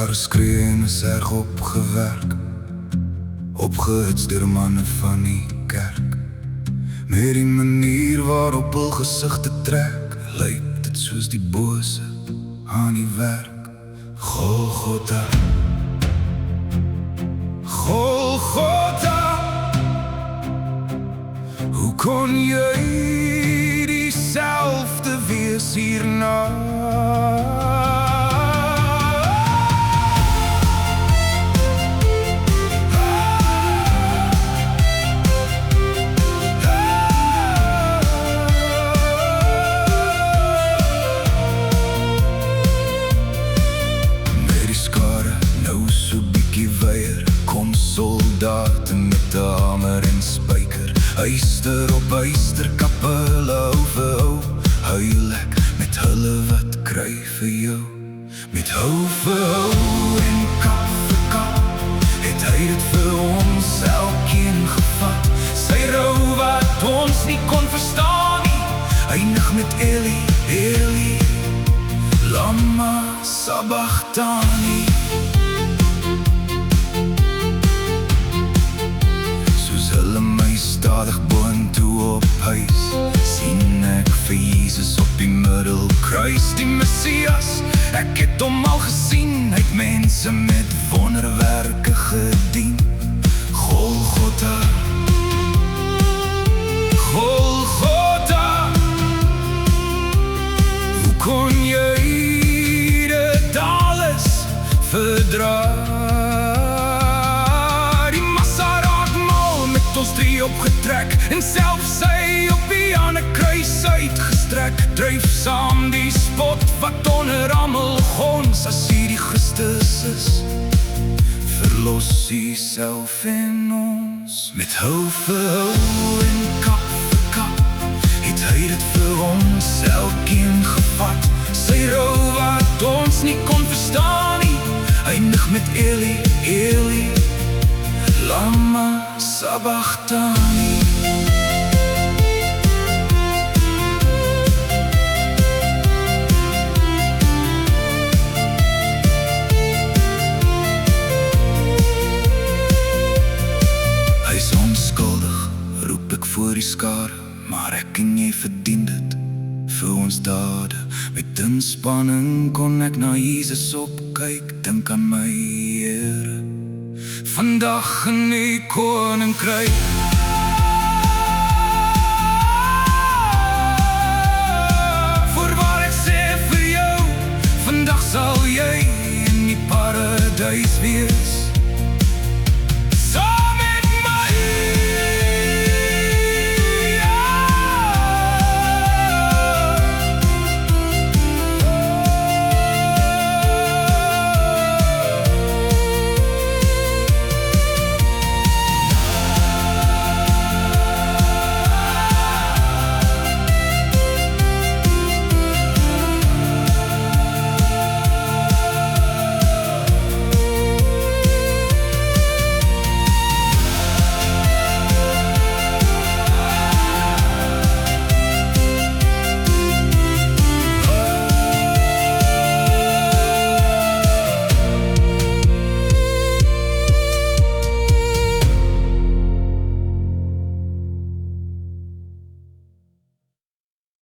Daar skree en is erg opgewerk, opgehits deur manne van die kerk. Met die manier waarop hul gesigte trek, lyk dit soos die bose aan die werk. Golgotha, Golgotha, hoe kon jy dieselfde wees hierna? Soldaten met de hamer en spyker, huister op huister, kap hulle hou vir hou. Huil ek met hulle wat kry vir jou. Met hou vir hou en kap vir kap, het hy dit vir ons elkeen gevat. Sy rou wat ons nie kon verstaan nie, eindig met Eli, Eli, lama sabachthani. Stadig boontoe op huis, sien ek vir Jesus op die middelkruis. Die Messias, ek het hom al gesien, hy het mense met wonderwerke gedien. Golgotha, Golgotha, hoe kon jy dit alles verdra? Ons drie opgetrek en self sy op die ander kruis uitgestrek. Dryf saam die spot wat onder almal gons. As hy die Christus is, verlos hy self en ons. Met hou vir hou en kap vir kap, het hy dit vir ons elkeen gevat. Sy rou wat ons nie kon verstaan nie, eindig met Eli, Eli, lama sabachthani. Hy is onskuldig, roep ek voor die skare, maar ek en jy verdien dit vir ons dade. Met inspanning kon ek na Jesus opkyk, dink aan my Here vandag in die koninkryk. Voorwaar ek sê vir jou, vandag sal jy in die paradijs wees.